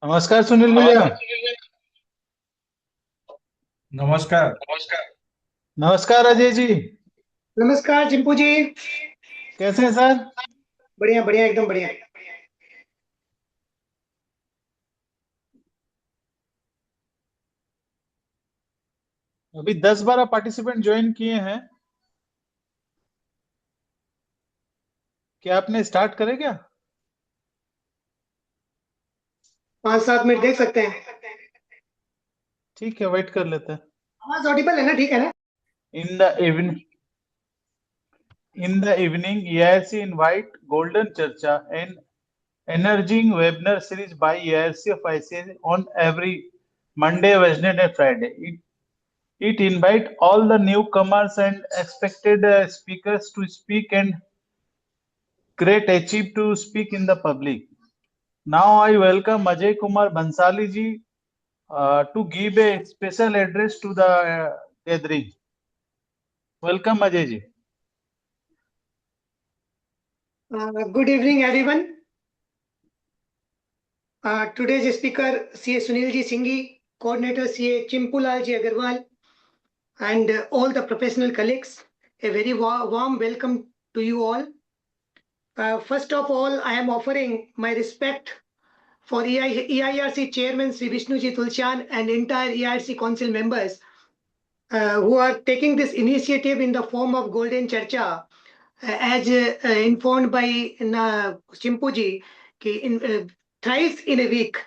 नमस्कार सुनील भैया। नमस्कार। नमस्कार अजय जी। नमस्कार चिंपू जी। कैसे हैं सर? बढ़िया बढ़िया एकदम बढ़िया। अभी 10-12 पार्टिसिपेंट ज्वाइन किए हैं। क्या आपने स्टार्ट करे क्या? 5-7 मिनट देख सकते हैं। ठीक है, वेट कर लेते हैं। आवाज ऑडिबल है ना? ठीक है ना? In the evening EIRC invite Golden Charcha and Enriching webinar series by EIRC of ICAI on every Monday, Wednesday, and Friday. It invite all the newcomers and expected speakers to speak and great achieve to speak in the public. Now I welcome Ajay Kumar Bhansali ji to give a special address to the gathering. Welcome Ajay ji. Good evening, everyone. Today's speaker, CA Sunil ji Singhi, coordinator CA Chimpu ji Agarwal, and all the professional colleagues. A very warm welcome to you all. First of all, I am offering my respect for EIRC Chairman Sri Vishnuji Tulshan and entire EIRC Council members who are taking this initiative in the form of Golden Charcha, as informed by Chimpuji, thrice in a week.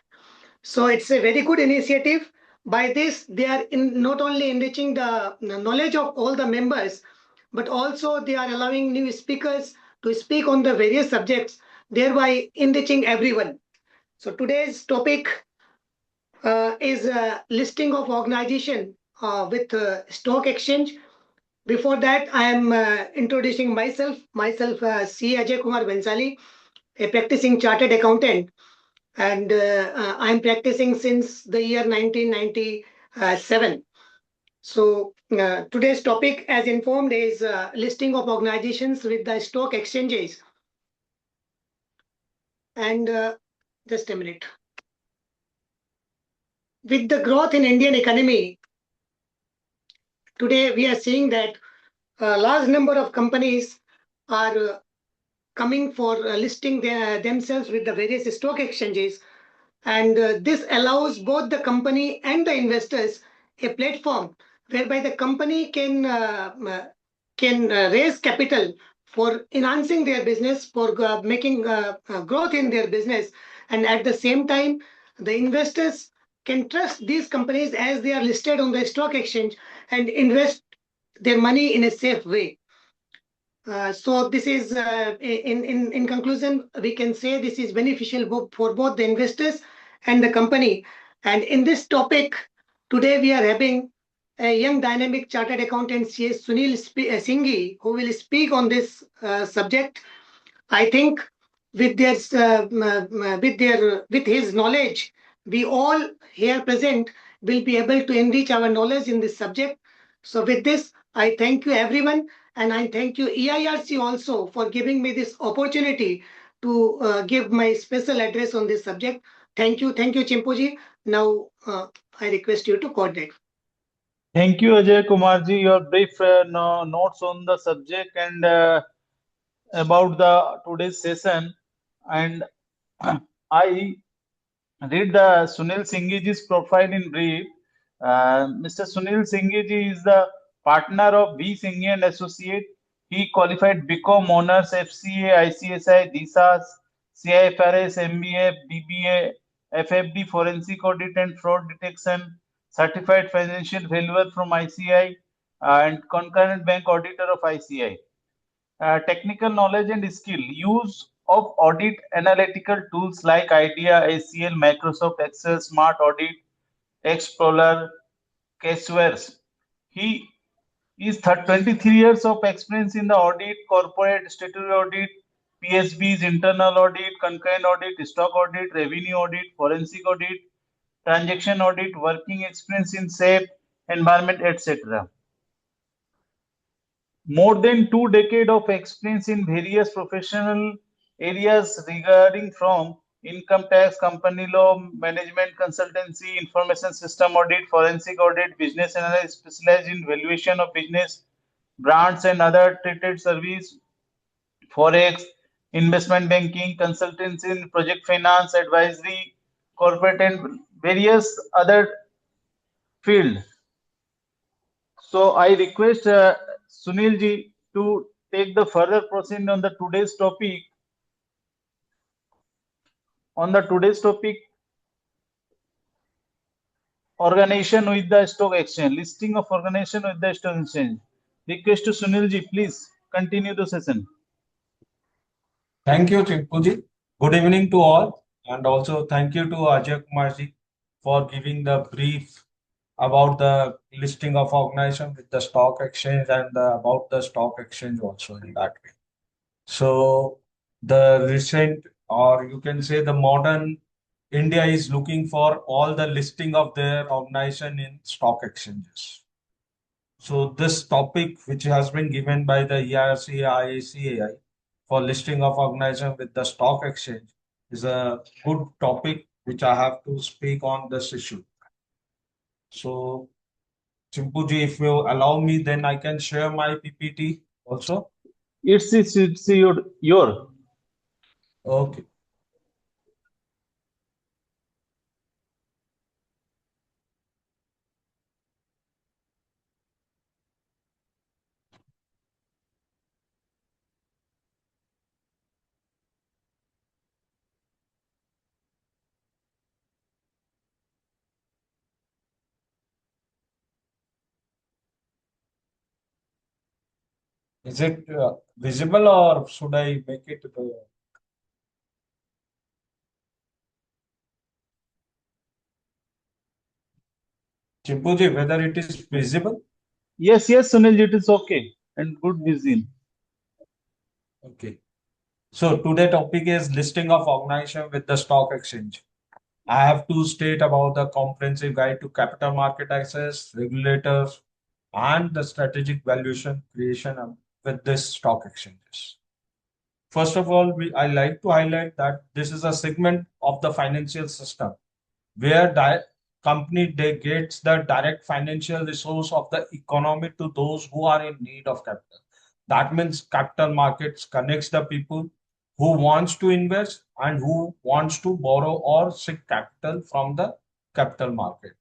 So it's a very good initiative. By this, they are not only enriching the knowledge of all the members, but also they are allowing new speakers to speak on the various subjects, thereby enriching everyone. So today's topic is listing of organization with stock exchange. Before that, I am introducing myself. C. Ajay Kumar Bhansali, a practicing chartered accountant, and I am practicing since the year 1997. So today's topic, as informed, is listing of organizations with the stock exchanges. And just a minute. With the growth in Indian economy, today we are seeing that a large number of companies are coming for listing themselves with the various stock exchanges, and this allows both the company and the investors a platform whereby the company can raise capital for enhancing their business, for making growth in their business, and at the same time the investors can trust these companies as they are listed on the stock exchange and invest their money in a safe way. So this is, in conclusion, we can say this is beneficial for both the investors and the company. And in this topic, today we are having a young dynamic chartered accountant, CS Sunil Singhi, who will speak on this subject. I think with with his knowledge, we all here present will be able to enrich our knowledge in this subject. So with this, I thank you everyone, and I thank you EIRC also for giving me this opportunity to give my special address on this subject. Thank you, Chimpuji. Now I request you to coordinate. Thank you Ajay Kumar ji. Your brief notes on the subject and about the today's session. And I read the Sunil Singhi ji's profile in brief. Mr. Sunil Singhi ji is the partner of V Singhi and Associate. He qualified BCom Honors, FCA, ICSI, DSAS, CIFRS, MBA, BBA, FFD, Forensic Audit and Fraud Detection, Certified Financial Valuer from ICAI, and concurrent bank auditor of ICAI. Technical knowledge and skill, use of audit analytical tools like IDEA, ACL, Microsoft Excel, Smart Audit, Explorer, Casewares. He is 23 years of experience in the audit, corporate statutory audit, PSBs, internal audit, concurrent audit, stock audit, revenue audit, forensic audit, transaction audit, working experience in SAFE, environment, etc. More than 2 decades of experience in various professional areas regarding from income tax, company law, management consultancy, information system audit, forensic audit, business analyst specialized in valuation of business, brands and other treated service, forex, investment banking, consultancy in project finance, advisory, corporate and various other field. So I request Sunil ji to take the further proceed on the today's topic. On the today's topic, organization with the stock exchange, listing of organization with the stock exchange. Request to Sunil ji, please continue the session. Thank you, Chimpu ji. Good evening to all, and also thank you to Ajay Kumar ji for giving the brief about the listing of organization with the stock exchange and about the stock exchange also in that way. So the recent, or you can say the modern India is looking for all the listing of their organization in stock exchanges. So this topic, which has been given by the EIRC, ICAI for listing of organization with the stock exchange, is a good topic which I have to speak on this issue. So, Chimpuji, if you allow me, then I can share my PPT also. It's your. Okay. Is it visible or should I make it? Chimpuji, whether it is visible? Yes, yes, Sunil ji, it is okay and good vision. Okay. So today topic is listing of organization with the stock exchange. I have to state about the comprehensive guide to capital market access, regulators, and the strategic valuation creation with this stock exchanges. First of all, I like to highlight that this is a segment of the financial system where company they gets the direct financial resource of the economy to those who are in need of capital. That means capital markets connects the people who wants to invest and who wants to borrow or seek capital from the capital market.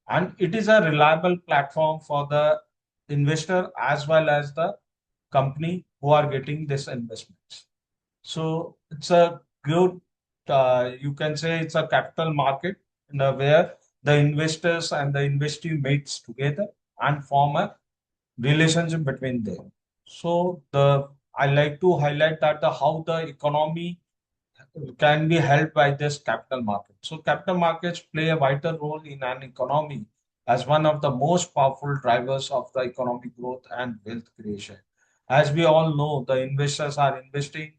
And it is a reliable platform for the investor as well as the company who are getting this investments. So it's a good, you can say it's a capital market where the investors and the investee meets together and form a relationship between them. So I like to highlight that the how the economy can be helped by this capital market. So capital markets play a vital role in an economy as one of the most powerful drivers of the economic growth and wealth creation. As we all know, the investors are investing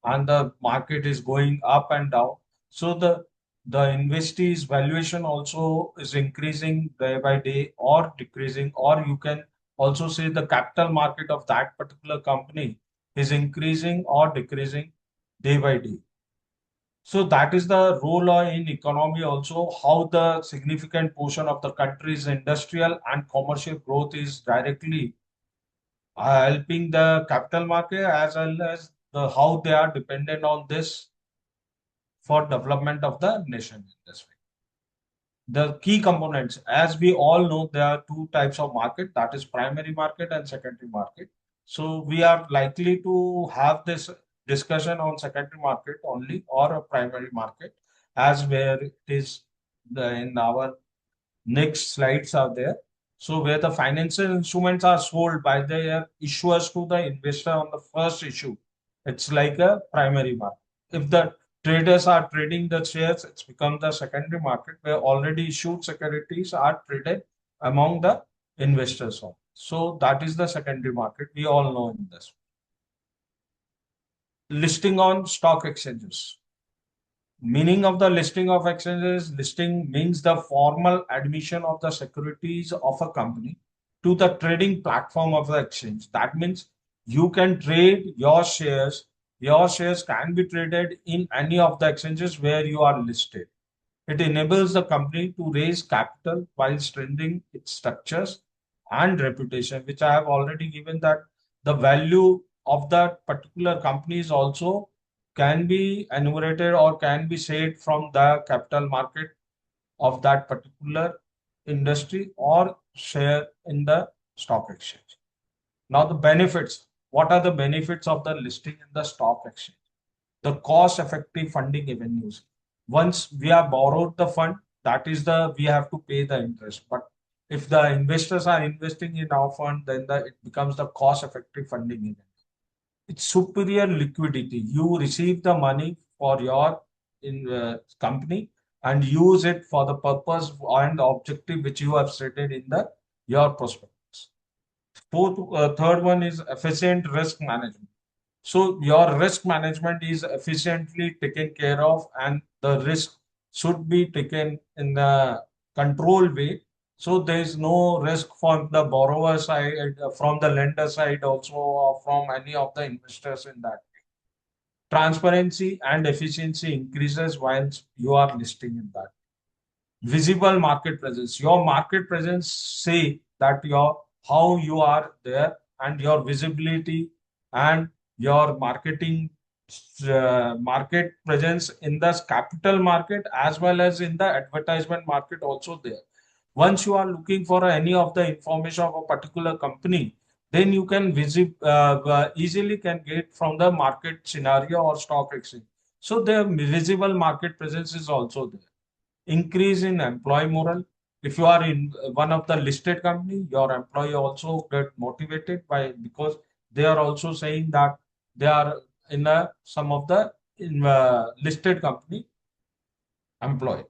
and the market is going up and down. So the investees valuation also is increasing day by day or decreasing, or you can also say the capital market of that particular company is increasing or decreasing day by day. So that is the role in economy also, how the significant portion of the country's industrial and commercial growth is directly helping the capital market as well as how they are dependent on this for development of the nation in this way. The key components, as we all know, there are two types of market, that is primary market and secondary market. So we are likely to have this discussion on secondary market only or a primary market, as where it is in our next slides are there. So where the financial instruments are sold by their issuers to the investor on the first issue, it's like a primary market. If the traders are trading the shares, it's become the secondary market where already issued securities are traded among the investors. So that is the secondary market. We all know in this. Listing on stock exchanges. Meaning of the listing of exchanges, listing means the formal admission of the securities of a company to the trading platform of the exchange. That means you can trade your shares your shares can be traded in any of the exchanges where you are listed. It enables the company to raise capital while strengthening its structures and reputation, which I have already given that the value of that particular company is also can be enumerated or can be said from the capital market of that particular industry or share in the stock exchange. Now, the benefits. What are the benefits of the listing in the stock exchange? The cost effective funding avenues. Once we have borrowed the fund, that is the we have to pay the interest. But if the investors are investing in our fund, then it becomes the cost effective funding event. It's superior liquidity. You receive the money for your company and use it for the purpose and objective which you have stated in the your prospectus. Third one is efficient risk management. So your risk management is efficiently taken care of, and the risk should be taken in the control way. So there is no risk from the borrower side, from the lender side also, or from any of the investors in that. Transparency and efficiency increases once you are listing in that. Visible market presence. Your market presence say that your how you are there and your visibility and your market presence in the capital market as well as in the advertisement market also there. Once you are looking for any of the information of a particular company, then you can easily can get from the market scenario or stock exchange. So the visible market presence is also there. Increase in employee morale. If you are in one of the listed company, your employee also get motivated by because they are also saying that they are in some of the listed company employee.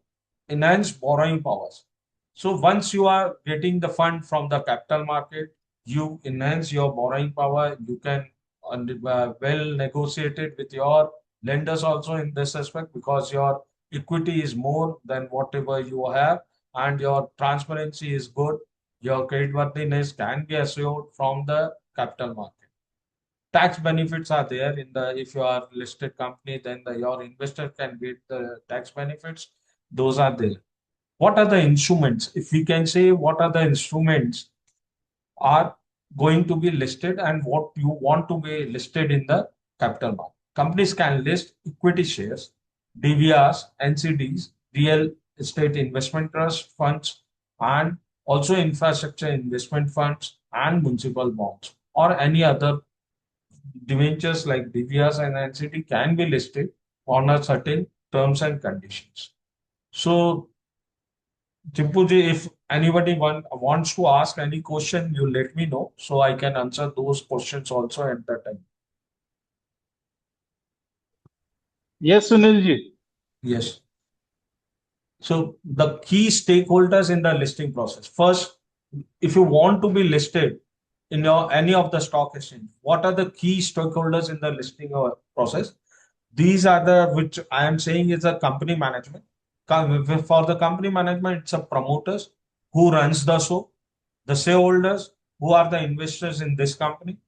Enhance borrowing powers. So once you are getting the fund from the capital market, you enhance your borrowing power. You can well negotiate it with your lenders also in this aspect because your equity is more than whatever you have and your transparency is good. Your creditworthiness can be assured from the capital market. Tax benefits are there in the if you are listed company, then your investor can get the tax benefits. Those are there. What are the instruments? If we can say what are the instruments are going to be listed and what you want to be listed in the capital market. Companies can list equity shares, DVRs, NCDs, real estate investment trust funds, and also infrastructure investment funds and municipal bonds or any other debentures like DVRs and NCD can be listed on a certain terms and conditions. So Chimpuji, if anybody wants to ask any question, you let me know so I can answer those questions also at that time. Yes, Sunil ji. Yes. So the key stakeholders in the listing process. First, if you want to be listed in any of the stock exchange, what are the key stakeholders in the listing process? These are the which I am saying is a company management. For the company management, it's a promoters who runs the show, the shareholders who are the investors in this company,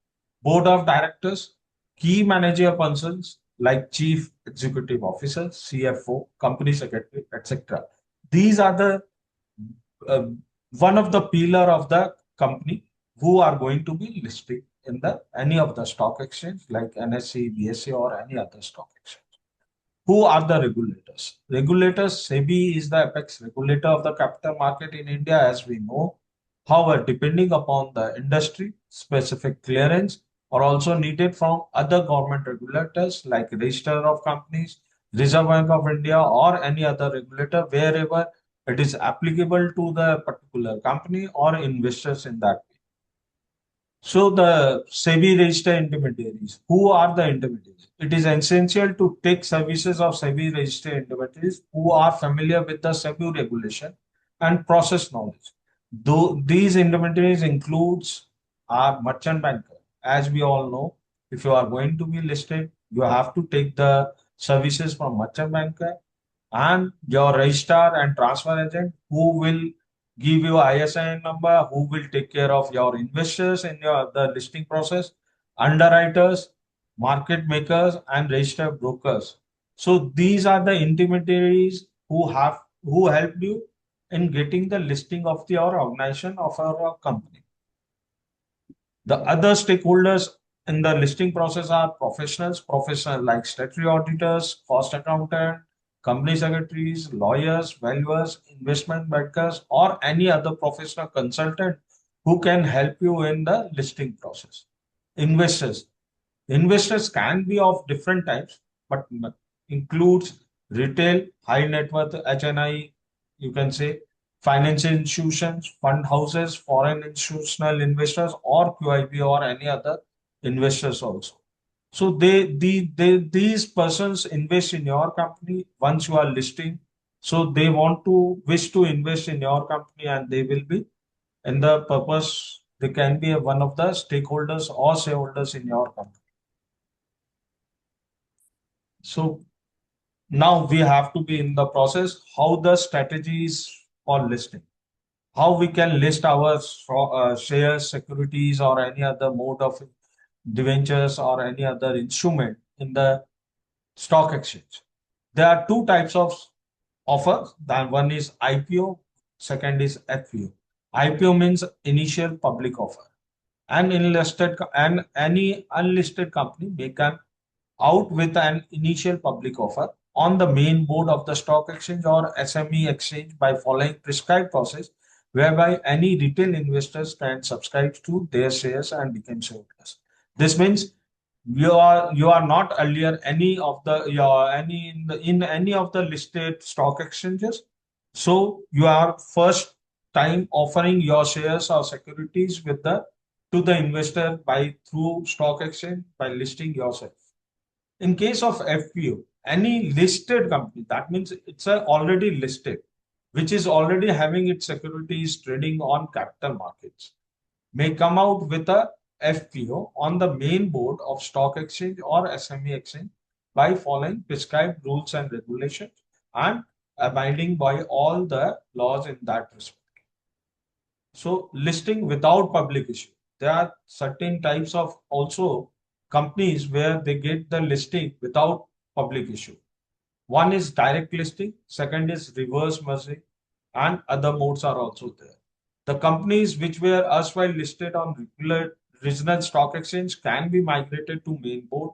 board of directors, key managerial persons like chief executive officer, CFO, company secretary, etc. These are the uh, one of the pillar of the company who are going to be listed in the any of the stock exchange like NSE, BSE or any other stock exchange. Who are the regulators? Regulators, SEBI is the apex regulator of the capital market in India, as we know. However, depending upon the industry, specific clearance are also needed from other government regulators like Register of Companies, Reserve Bank of India, or any other regulator wherever it is applicable to the particular company or investors in that. So the SEBI registered intermediaries, who are the intermediaries? It is essential to take services of SEBI registered intermediaries who are familiar with the SEBI regulation and process knowledge. Though these intermediaries includes our merchant banker. As we all know, if you are going to be listed, you have to take the services from merchant banker and your registrar and transfer agent who will give you ISIN number, who will take care of your investors in the listing process, underwriters, market makers, and registered brokers. So these are the intermediaries who helped you in getting the listing of your organization of our company. The other stakeholders in the listing process are professionals like statutory auditors, cost accountant, company secretaries, lawyers, valuers, investment bankers, or any other professional consultant who can help you in the listing process. Investors. Investors can be of different types, but includes retail, high net worth HNI, you can say, financial institutions, fund houses, foreign institutional investors, or QIB or any other investors also. So these persons invest in your company once you are listing. So they wish to invest in your company, and they will be in the purpose. They can be one of the stakeholders or shareholders in your company. So now we have to be in the process how the strategies for listing, how we can list our shares, securities, or any other mode of debentures or any other instrument in the stock exchange. There are two types of offers. That one is IPO, second is FPO. IPO means initial public offer. And any unlisted company may come out with an initial public offer on the main board of the stock exchange or SME exchange by following prescribed process whereby any retail investors can subscribe to their shares and become shareholders. This means you are not earlier any of the your any in any of the listed stock exchanges. So you are first time offering your shares or securities with the to the investor by through stock exchange by listing yourself. In case of FPO, any listed company, that means it's already listed, which is already having its securities trading on capital markets, may come out with a FPO on the main board of stock exchange or SME exchange by following prescribed rules and regulations and abiding by all the laws in that respect. So listing without public issue. There are certain types of also companies where they get the listing without public issue. One is direct listing, second is reverse merging, and other modes are also there. The companies which were erstwhile listed on regular regional stock exchange can be migrated to main board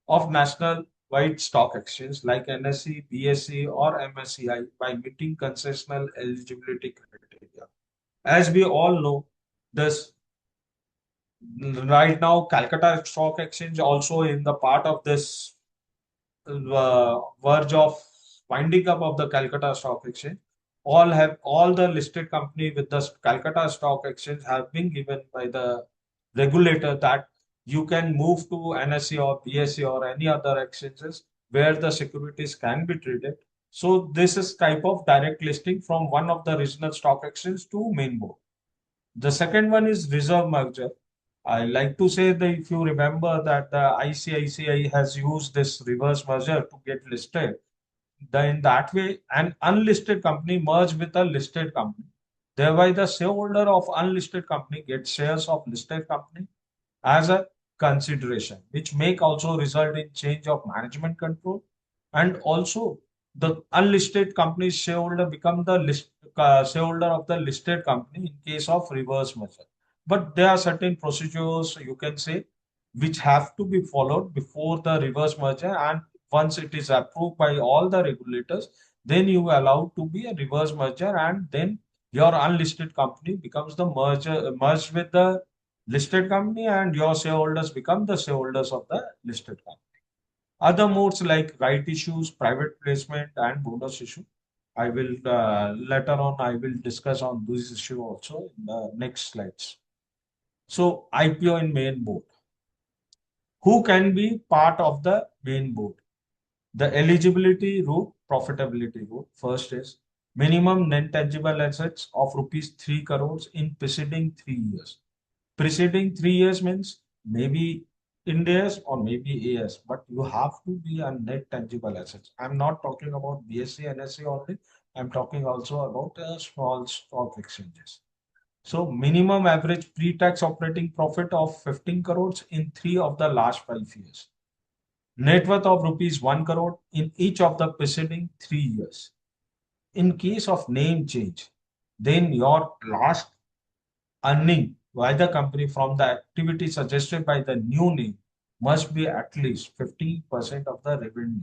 of national wide stock exchange like NSE, BSE, or MSCI by meeting concessional eligibility criteria. As we all know, this right now Calcutta Stock Exchange also in the part of this verge of winding up of the Calcutta Stock Exchange. All the listed company with the Calcutta Stock Exchange have been given by the regulator that you can move to NSE or BSE or any other exchanges where the securities can be traded. So this is type of direct listing from one of the regional stock exchange to main board. The second one is reserve merger. I like to say that if you remember that the ICICI has used this reverse merger to get listed, then in that way, an unlisted company merge with a listed company. Thereby, the shareholder of unlisted company gets shares of listed company as a consideration, which may also result in change of management control. And also, the unlisted company's shareholder become the shareholder of the listed company in case of reverse merger. But there are certain procedures you can say which have to be followed before the reverse merger, and once it is approved by all the regulators, then you are allowed to be a reverse merger, and then your unlisted company becomes the merged with the listed company, and your shareholders become the shareholders of the listed company. Other modes like right issues, private placement, and bonus issue. I will later on I will discuss on this issue also in the next slides. So IPO in main board. Who can be part of the main board? The eligibility route, profitability route. First is minimum net tangible assets of rupees 3 crores in preceding 3 years. Preceding 3 years means maybe Ind AS or maybe AS, but you have to be a net tangible assets. I'm not talking about BSE, NSE only. I'm talking also about small stock exchanges. So minimum average pre-tax operating profit of 15 crores in 3 of the last 5 years. net worth of rupees 1 crore in each of the preceding 3 years. In case of name change, then your last earning by the company from the activity suggested by the new name must be at least 50% of the revenue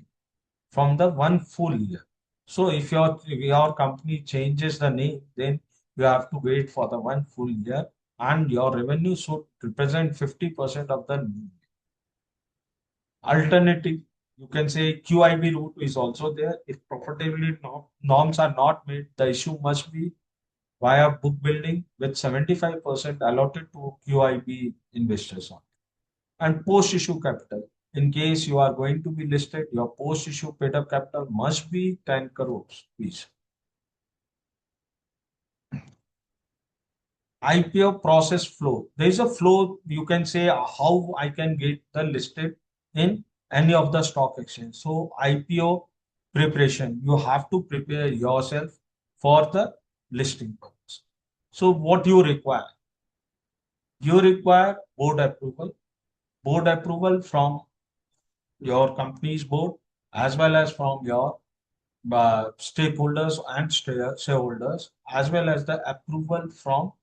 from the one full year. So if your company changes the name, then you have to wait for the one full year, and your revenue should represent 50% of the new. Alternative, you can say QIB route is also there. If profitability norms are not met, the issue must be via book building with 75% allotted to QIB investors on. And post-issue capital. In case you are going to be listed, your post-issue paid-up capital must be 10 crores, please. IPO process flow. There is a flow, you can say how I can get the listed in any of the stock exchange. So IPO preparation, you have to prepare yourself for the listing purpose. So what you require? You require board approval from your company's board as well as from your stakeholders and shareholders, as well as the approval from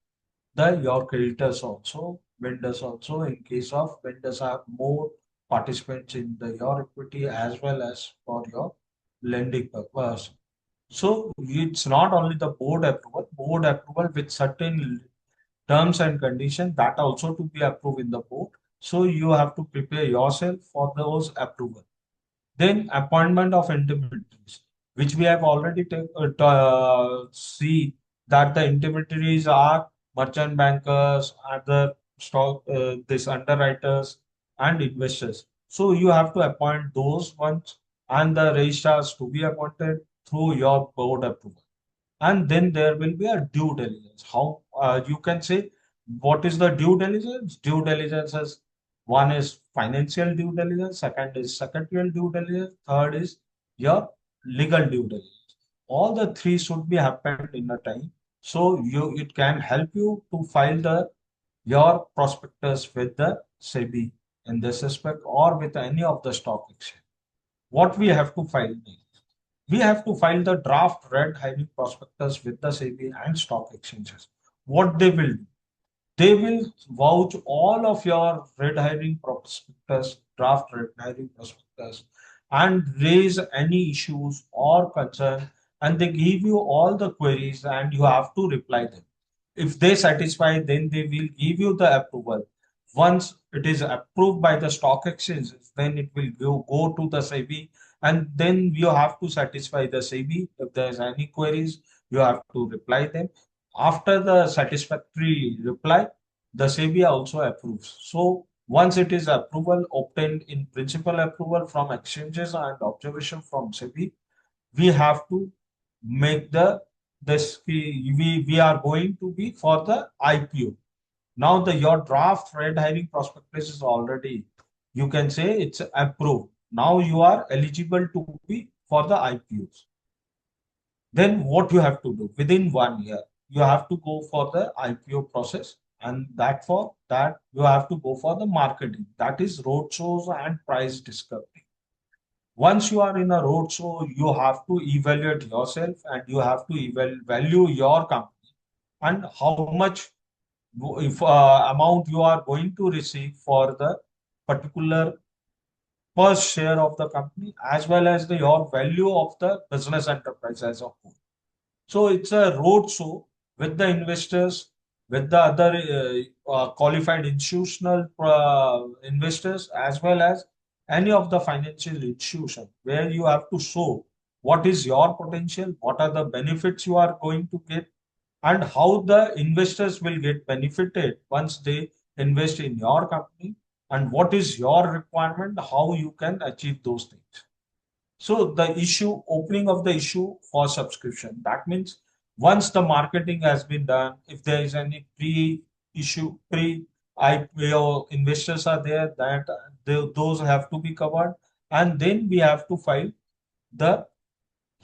the your creditors also, vendors also, in case of vendors have more participants in the your equity as well as for your lending purpose. So it's not only the board approval with certain terms and conditions that also to be approved in the board. So you have to prepare yourself for those approval. Then appointment of intermediaries, which we have already see that the intermediaries are merchant bankers, other stock, this underwriters and investors. So you have to appoint those ones and the registrars to be appointed through your board approval. And then there will be a due diligence. How you can say what is the due diligence? Due diligence is one is financial due diligence, second is secretarial due diligence, third is your legal due diligence. All the three should be happened in a time. So you it can help you to file the your prospectus with the SEBI in this respect or with any of the stock exchange. What we have to file next? We have to file the draft red herring prospectus with the SEBI and stock exchanges. What they will do? They will vouch all of your red herring prospectus, draft red herring prospectus, and raise any issues or concern, and they give you all the queries, and you have to reply them. If they satisfy, then they will give you the approval. Once it is approved by the stock exchanges, then it will go to the SEBI, and then you have to satisfy the SEBI. If there is any queries, you have to reply them. After the satisfactory reply, the SEBI also approves. So once it is approval obtained in principal approval from exchanges and observation from SEBI, we have to make we are going to be for the IPO. Now the your draft red herring prospectus is already, you can say it's approved. Now you are eligible to be for the IPOs. Then what you have to do within 1 year, you have to go for the IPO process, and that for that you have to go for the marketing. That is roadshows and price discovery. Once you are in a roadshow, you have to evaluate yourself and you have to value your company and how much if amount you are going to receive for the particular per share of the company as well as your value of the business enterprise as a whole. So it's a roadshow with the investors, with the other qualified institutional investors, as well as any of the financial institution, where you have to show what is your potential, what are the benefits you are going to get, and how the investors will get benefited once they invest in your company, and what is your requirement, how you can achieve those things. So the issue, opening of the issue for subscription, that means once the marketing has been done, if there is any pre-issue, pre-IPO investors are there, that those have to be covered, and then we have to file the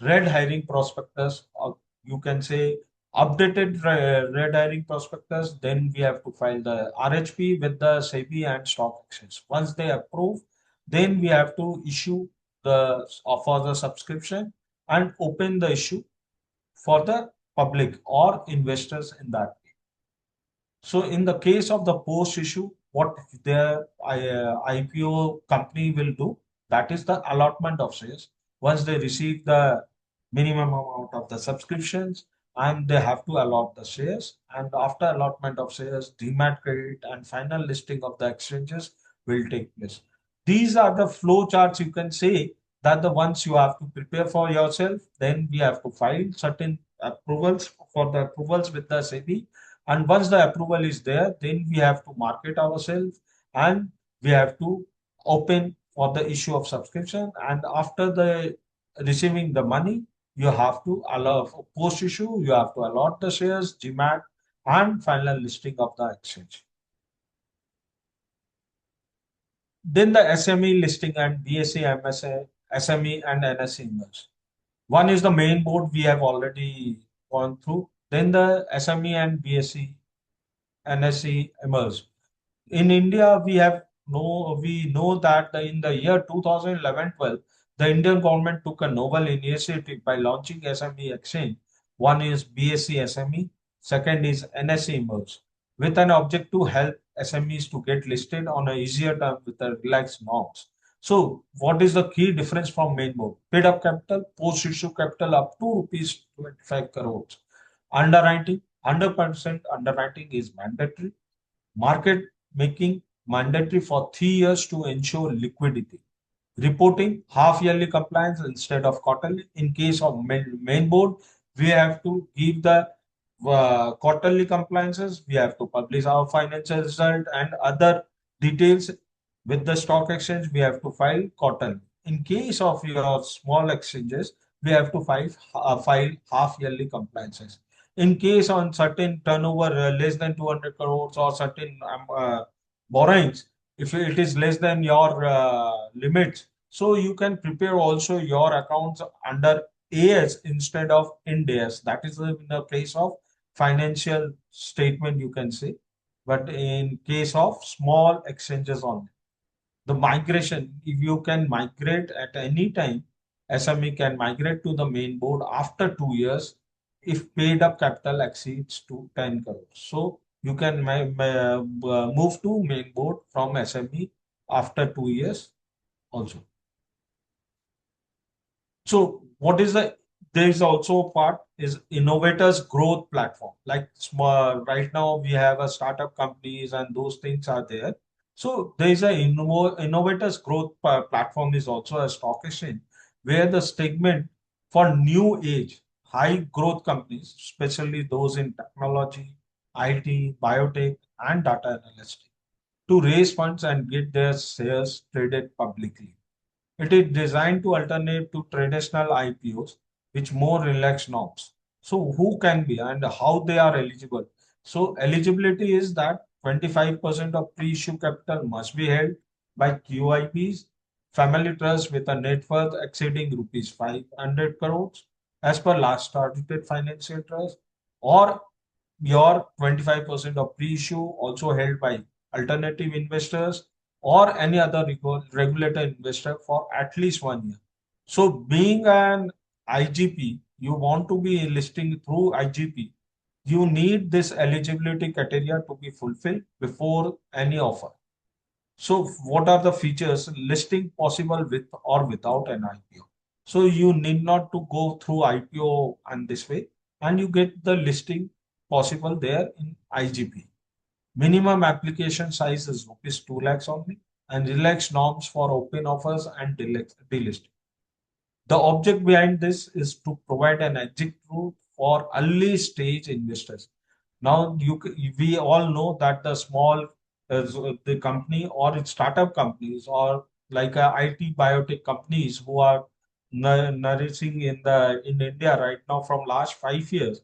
red herring prospectus, or you can say updated red herring prospectus. Then we have to file the RHP with the SEBI and stock exchange. Once they approve, then we have to issue the for the subscription and open the issue for the public or investors in that. So in the case of the post issue, what the IPO company will do, that is the allotment of shares. Once they receive the minimum amount of the subscriptions, and they have to allot the shares. And after allotment of shares, demat credit and final listing of the exchanges will take place. These are the flow charts. You can say that the ones you have to prepare for yourself. Then we have to file certain approvals for the approvals with the SEBI, and once the approval is there, then we have to market ourselves and we have to open for the issue of subscription. And after the receiving the money, you have to allow for post issue, you have to allot the shares, GMAT, and final listing of the exchange. Then the SME listing and BSE, MSA, SME and NSE emerge. One is the main board we have already gone through. Then the SME and BSE, NSE emerge. In India, we know that in the year 2011-12, the Indian government took a novel initiative by launching SME exchange. One is BSE SME, second is NSE Emerge, with an object to help SMEs to get listed on a easier term with a relaxed norms. So, what is the key difference from main board? Paid up capital, post issue capital up to rupees 25 crores. Underwriting, 100% underwriting is mandatory. Market making mandatory for 3 years to ensure liquidity. Reporting half yearly compliance instead of quarterly. In case of main board, we have to give the quarterly compliances. We have to publish our financial result and other details with the stock exchange. We have to file quarterly. In case of your small exchanges, we have to file half yearly compliances. In case on certain turnover less than 200 crores or certain borrowings, if it is less than your limits, so you can prepare also your accounts under AS instead of Ind AS. That is in the case of financial statement, you can say. But in case of small exchanges only, the migration, if you can migrate at any time, SME can migrate to the main board after 2 years if paid up capital exceeds to 10 crores. So you can move to main board from SME after 2 years also. So what is there is also a part is innovators growth platform. Like small, right now we have a startup companies and those things are there. So there is a innovators growth platform is also a stock exchange where the segment for new age high growth companies, especially those in technology, IT, biotech, and data analytics, to raise funds and get their shares traded publicly. It is designed to alternate to traditional IPOs with more relaxed norms. So who can be and how they are eligible? So eligibility is that 25% of pre-issue capital must be held by QIBs, family trusts with a net worth exceeding rupees 500 crores as per last audited financial trust, or your 25% of pre-issue also held by alternative investors or any other regulated investor for at least 1 year. So being an IGP, you want to be listing through IGP, you need this eligibility criteria to be fulfilled before any offer. So what are the features? Listing possible with or without an IPO. So you need not to go through IPO and this way, and you get the listing possible there in IGP. Minimum application size is rupees 2 lakhs only, and relaxed norms for open offers and delisting. The object behind this is to provide an exit route for early stage investors. Now, we all know that the small the company or its startup companies or like IT biotech companies who are nourishing in India right now from last 5 years,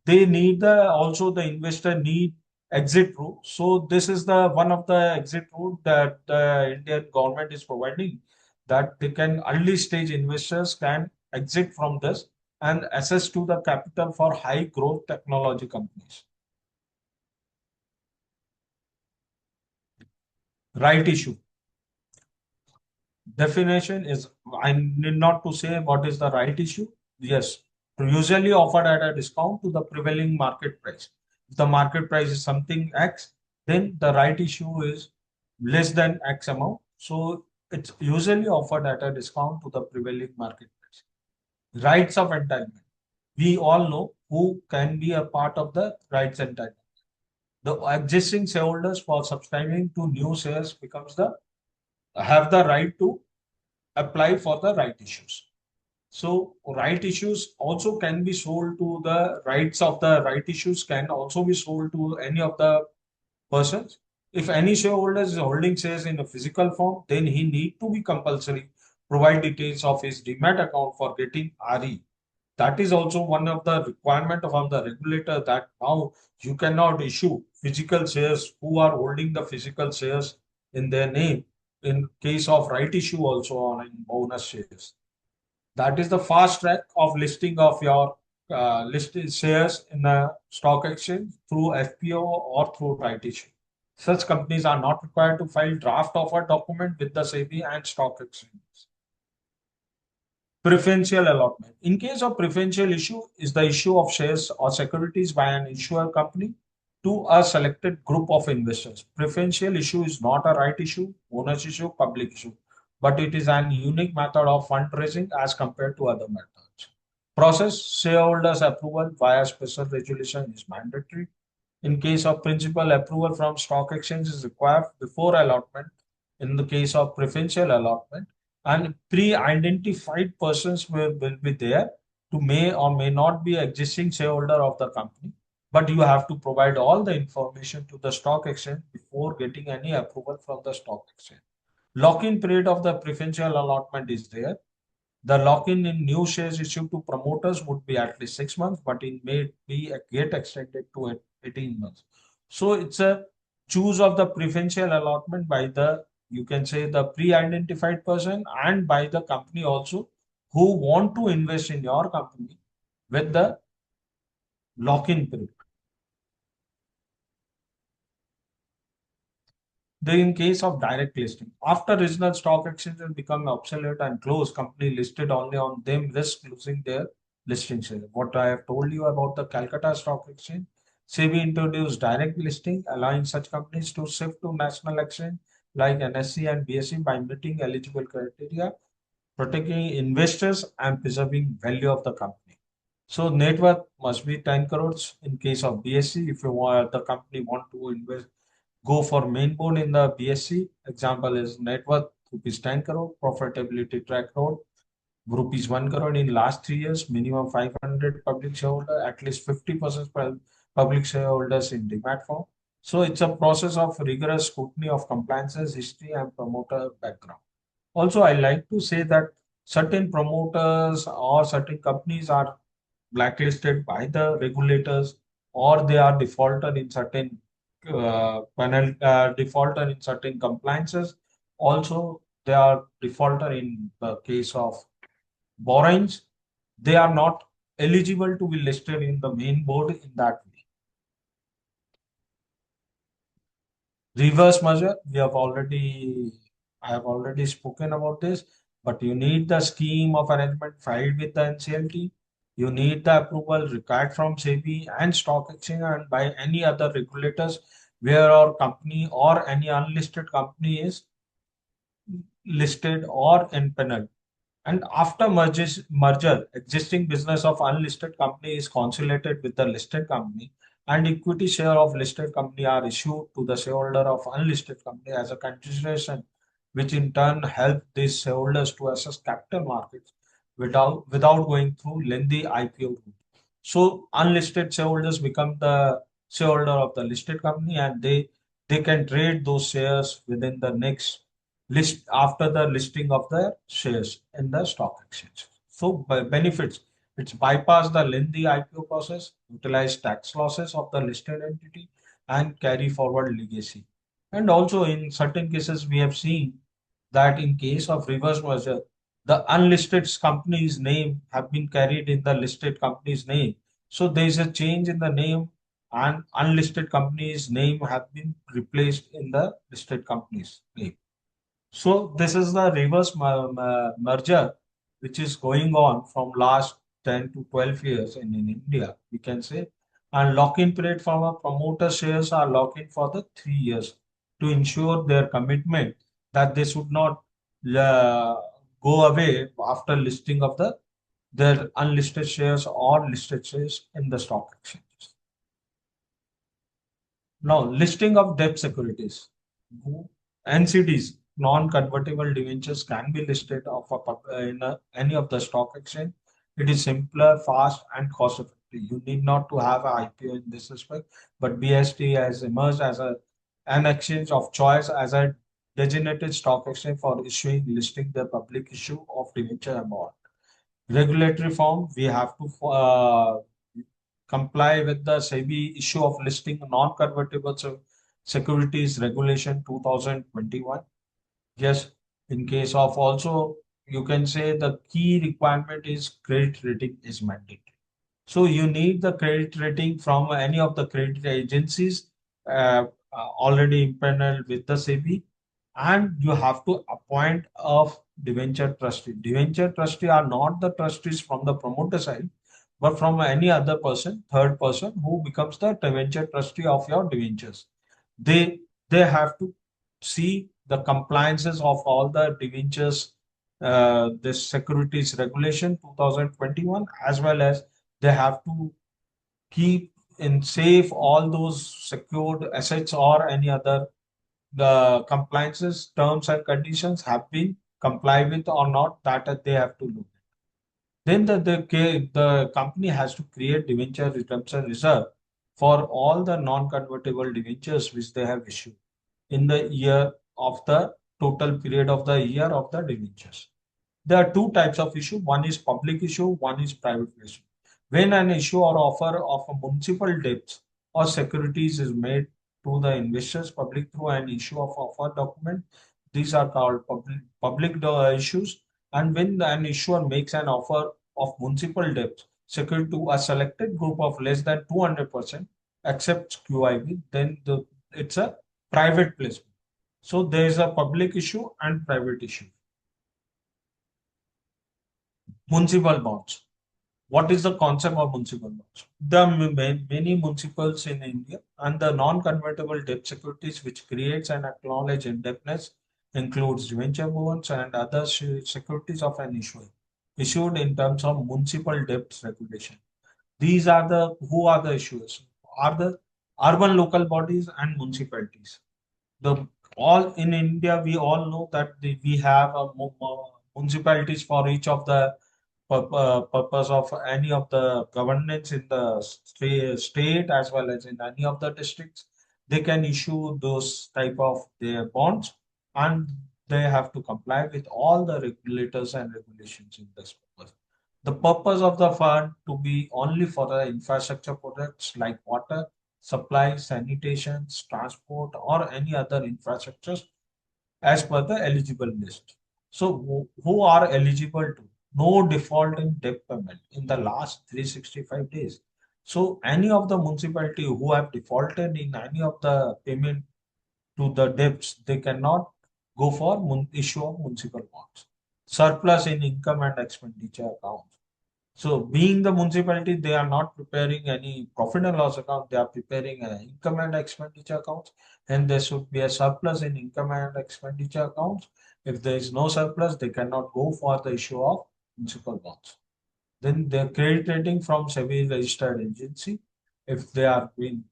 they need also the investor need exit route. So this is the one of the exit route that the Indian government is providing, that they can early stage investors can exit from this and access to the capital for high growth technology companies. Right issue. definition is, I need not to say what is the right issue. Yes, usually offered at a discount to the prevailing market price. If the market price is something X, then the right issue is less than X amount. So it's usually offered at a discount to the prevailing market price. Rights of entitlement. We all know who can be a part of the rights entitlement. The existing shareholders for subscribing to new shares becomes the have the right to apply for the right issues. So right issues also can be sold to the rights of the right issues can also be sold to any of the persons. If any shareholder is holding shares in a physical form, then he need to be compulsory provide details of his demat account for getting RE. That is also one of the requirement from the regulator that now you cannot issue physical shares who are holding the physical shares in their name in case of right issue also on in bonus shares. That is the fast track of listing of your listed shares in the stock exchange through FPO or through right issue. Such companies are not required to file draft offer document with the SEBI and stock exchanges. Preferential allotment. In case of preferential issue is the issue of shares or securities by an issuer company to a selected group of investors. Preferential issue is not a right issue, bonus issue, public issue, but it is an unique method of fundraising as compared to other methods. Process shareholders approval via special resolution is mandatory. In case of principal approval from stock exchange is required before allotment. In the case of preferential allotment, and pre-identified persons will be there to may or may not be existing shareholder of the company, but you have to provide all the information to the stock exchange before getting any approval from the stock exchange. Lock-in period of the preferential allotment is there. The lock-in in new shares issued to promoters would be at least 6 months, but it may be get extended to 18 months. So it's a choose of the preferential allotment by the, you can say, the pre-identified person and by the company also who want to invest in your company with the lock-in period. In case of direct listing, after regional stock exchanges become obsolete and closed, company listed only on them risk losing their listing share. What I have told you about the Calcutta Stock Exchange, SEBI introduced direct listing, allowing such companies to shift to national exchange like NSE and BSE by meeting eligible criteria, protecting investors and preserving value of the company. So net worth must be 10 crores in case of BSE. If you want the company want to invest go for main board in the BSC. Example is net worth rupees 10 crore, profitability track record rupees 1 crore in last 3 years, minimum 500 public shareholder, at least 50% public shareholders in demat form. So it's a process of rigorous scrutiny of compliances, history, and promoter background. Also, I like to say that certain promoters or certain companies are blacklisted by the regulators or they are defaulted in certain defaulter in certain compliances. Also, they are defaulter in the case of borrowings. They are not eligible to be listed in the main board in that way. Reverse merger, I have already spoken about this, but you need the scheme of arrangement filed with the NCLT. You need the approval required from SEBI and stock exchange and by any other regulators where our company or any unlisted company is listed or empaneled. And after merger, existing business of unlisted company is consolidated with the listed company, and equity share of listed company are issued to the shareholder of unlisted company as a consideration, which in turn help these shareholders to access capital markets without going through lengthy IPO route. So unlisted shareholders become the shareholder of the listed company, and they can trade those shares within the next list after the listing of the shares in the stock exchange. So by benefits, it's bypass the lengthy IPO process, utilize tax losses of the listed entity, and carry forward legacy. And also in certain cases, we have seen that in case of reverse merger, the unlisted company's name have been carried in the listed company's name. So there is a change in the name and unlisted company's name have been replaced in the listed company's name. So this is the reverse merger which is going on from last 10 to 12 years in India, we can say. And lock-in period from a promoter shares are lock-in for the 3 years to ensure their commitment that they should not uh, go away after listing of their unlisted shares or listed shares in the stock exchanges. Now, listing of debt securities. NCDs, non-convertible debentures, can be listed in any of the stock exchange. It is simpler, fast, and cost-effective. You need not to have an IPO in this respect, but BST has emerged as an exchange of choice as a designated stock exchange for issuing, listing the public issue of debenture and bond. Regulatory form, we have to comply with the SEBI issue of listing non-convertible securities regulation 2021. Yes, in case of also, you can say the key requirement is credit rating is mandatory. So you need the credit rating from any of the credit agencies already impaneled with the SEBI, and you have to appoint a debenture trustee. Debenture trustee are not the trustees from the promoter side, but from any other person, third person who becomes the debenture trustee of your debentures. They they have to see the compliances of all the debentures, this securities regulation 2021, as well as they have to keep in safe all those secured assets or any other the compliances terms and conditions have been complied with or not, that they have to look. Then the company has to create debenture redemption reserve for all the non-convertible debentures which they have issued in the year of the total period of the year of the debentures. There are two types of issue. One is public issue, one is private issue. When an issue or offer of a municipal debts or securities is made to the investors public through an issue of offer document, these are called public issues. And when an issuer makes an offer of municipal debts secured to a selected group of less than 200% accepts QIB, then it's a private placement. So there is a public issue and private issue. Municipal bonds. What is the concept of municipal bonds? There are many municipals in India, and the non-convertible debt securities which creates and acknowledge indebtedness includes debenture bonds and other securities of an issuer issued in terms of municipal debt regulation. These are the who are the issuers? Are the urban local bodies and municipalities. The all in India, we all know that we have municipalities for each of the purpose of any of the governance in the state as well as in any of the districts. They can issue those type of their bonds, and they have to comply with all the regulators and regulations in this purpose. The purpose of the fund to be only for the infrastructure projects like water supply, sanitation, transport, or any other infrastructures as per the eligible list. So, who are eligible to? No default in debt payment in the last 365 days. So, any of the municipality who have defaulted in any of the payment to the debts, they cannot go for issue of municipal bonds. Surplus in income and expenditure accounts. So, being the municipality, they are not preparing any profit and loss account. They are preparing an income and expenditure accounts, and there should be a surplus in income and expenditure accounts. If there is no surplus, they cannot go for the issue of municipal bonds. Then their credit rating from SEBI registered agency, if they are being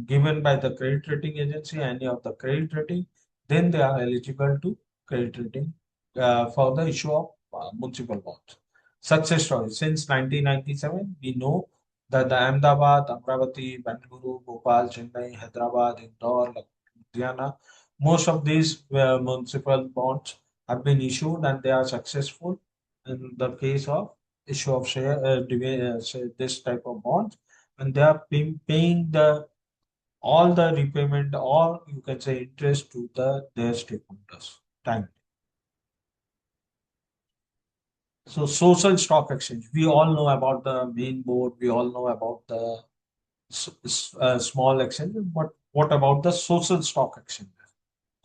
given by the credit rating agency, any of the credit rating, then they are eligible to credit rating for the issue of municipal bonds. Success story. Since 1997, we know that the Ahmedabad, Amravati, Bengaluru, Bhopal, Chennai, Hyderabad, Indore, Ludhiana, most of these municipal bonds have been issued and they are successful in the case of issue of this type of bonds, and they are paying the all the repayment or you can say interest to their stakeholders. Time. So social stock exchange. We all know about the main board. We all know about the small exchange. But what about the social stock exchange?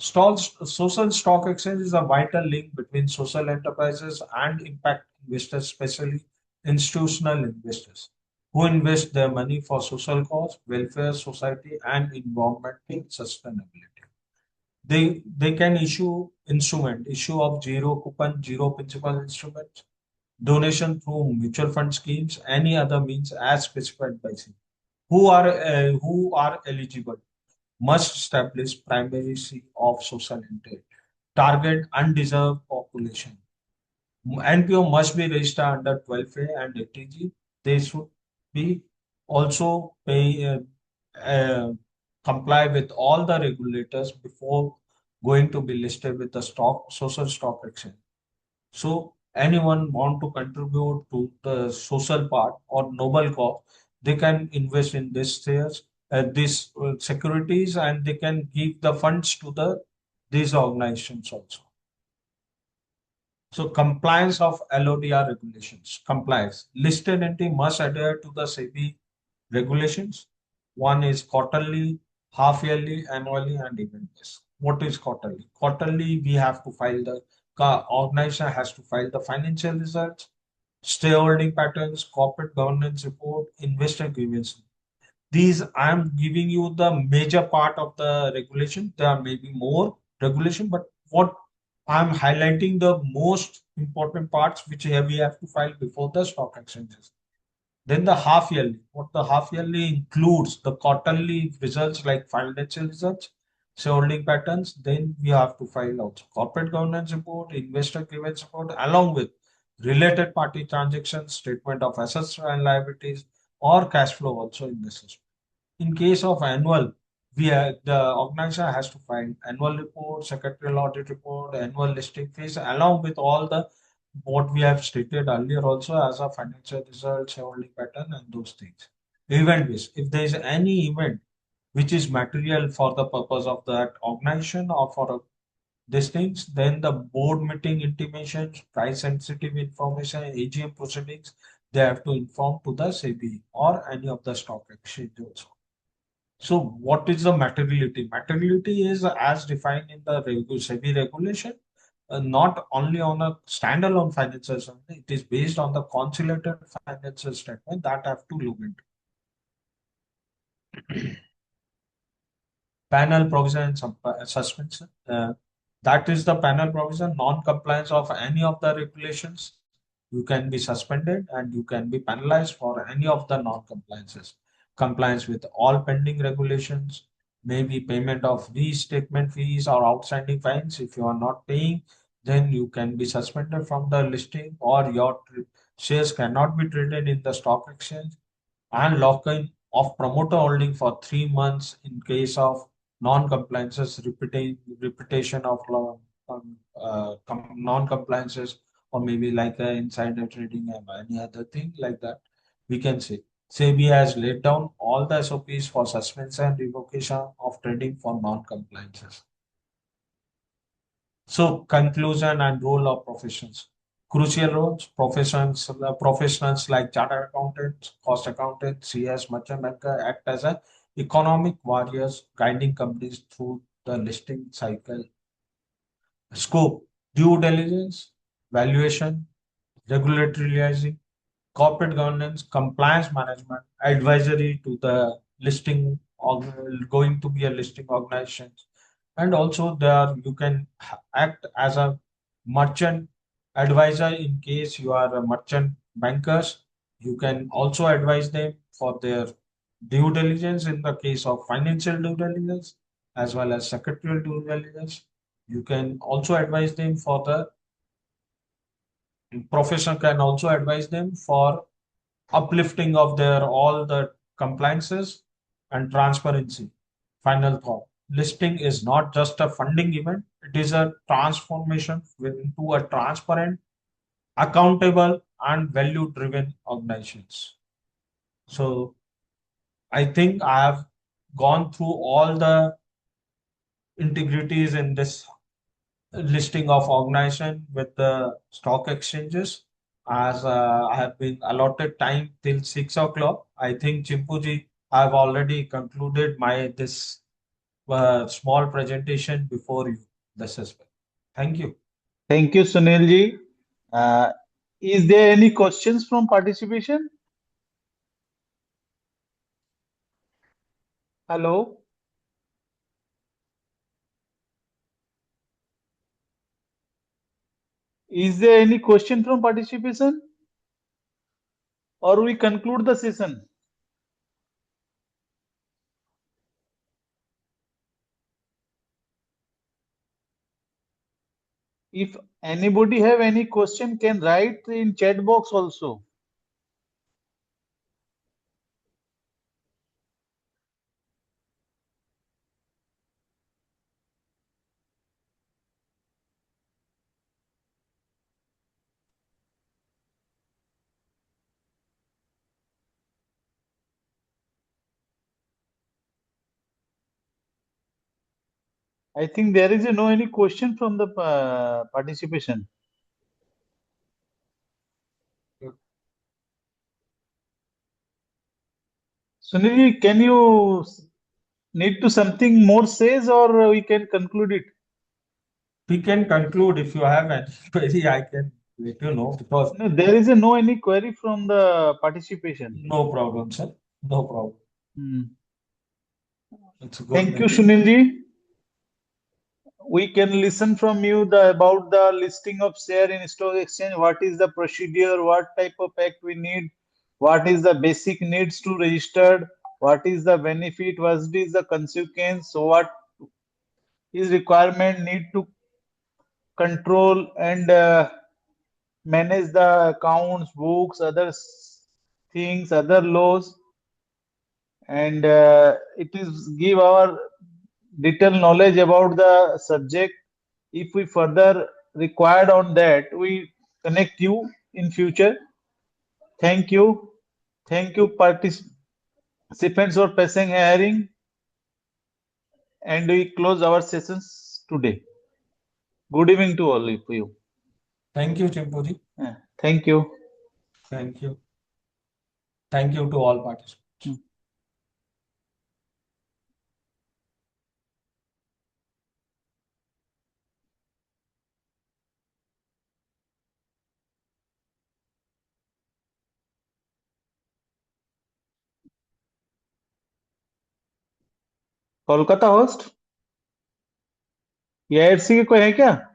Social stock exchange is a vital link between social enterprises and impact investors, especially institutional investors who invest their money for social cause, welfare, society, and environmental sustainability. They can issue of zero coupon, zero principal instruments, donation through mutual fund schemes, any other means as specified by C. Who are eligible must establish primacy of social intent, target undeserved population. NPO must be registered under 12A and ATG. They should be also uh, comply with all the regulators before going to be listed with the social stock exchange. So anyone want to contribute to the social part or noble cause, they can invest in this shares, these securities, and they can give the funds to these organizations also. So compliance of LODR regulations. Compliance. Listed entity must adhere to the SEBI regulations. One is quarterly, half yearly, annually, and event based. What is quarterly? Quarterly, we have to file organization has to file the financial results, shareholding patterns, corporate governance report, investor grievance. These I am giving you the major part of the regulation. There may be more regulation, but what I'm highlighting the most important parts which we have to file before the stock exchanges. Then the half yearly. What the half yearly includes the quarterly results like financial results, shareholding patterns. Then we have to file also corporate governance report, investor grievance report, along with related party transactions, statement of assets and liabilities, or cash flow also in this system. In case of annual, the organization has to file annual report, secretarial audit report, annual listing fees, along with all the what we have stated earlier also as a financial result, shareholding pattern, and those things. Event based. If there is any event which is material for the purpose of that organization or for these things, then the board meeting intimations, price sensitive information, AGM proceedings, they have to inform to the SEBI or any of the stock exchange also. So what is the materiality? Materiality is as defined in the SEBI regulation, not only on a standalone financial statement, it is based on the consolidated financial statement that have to look into. Panel provision and suspension. That is the panel provision, non-compliance of any of the regulations. You can be suspended and you can be penalized for any of the non-compliances. Compliance with all pending regulations, maybe payment of restatement fees or outstanding fines. If you are not paying, then you can be suspended from the listing or your shares cannot be traded in the stock exchange, and lock-in of promoter holding for 3 months in case of non-compliances, repetition of non-compliances, or maybe like insider trading and any other thing like that. We can say SEBI has laid down all the SOPs for suspension and revocation of trading for non-compliances. So conclusion and role of professions. Crucial roles, professionals like chartered accountants, cost accountants, CS, merchant banker act as a economic warriors guiding companies through the listing cycle. Scope, due diligence, valuation, regulatory liaising, corporate governance, compliance management, advisory to the listing going to be a listing organization, and also there you can act as a merchant advisor in case you are a merchant bankers. You can also advise them for their due diligence in the case of financial due diligence as well as secretarial due diligence. You can also advise them for the profession can also advise them for uplifting of their all the compliances and transparency. Final thought. Listing is not just a funding event, it is a transformation into a transparent, accountable, and value driven organizations. So I think I have gone through all the integrities in this listing of organization with the stock exchanges. As I have been allotted time till 6 o'clock, I think Chimpuji, I have already concluded my this small presentation before you the session. Thank you. Thank you, Sunil ji. Is there any questions from participation? Hello? Is there any question from participation? Or we conclude the session? If anybody have any question, can write in chat box also. I think there is no any question from the participation. Sunil, can you need to something more says or we can conclude it? We can conclude. If you have any query, I can let you know, because No, there is no any query from the participation. no problem, sir. No problem. Hmm. It's a good Thank you, meeting. Sunil ji. We can listen from you about the listing of share in stock exchange. What is the procedure? What type of act we need? What is the basic needs to register? What is the benefit? What is the consequence? So what is requirement need to control and manage the accounts, books, other things, other laws, and it is give our detailed knowledge about the subject. If we further required on that, we connect you in future. Thank you. Thank you, participants, for passing hearing, and we close our sessions today. Good evening to all of you. Thank you, Chimpu ji. Thank you. Thank you. Thank you to all participants. Kolkata host EIRC के कोई है क्या?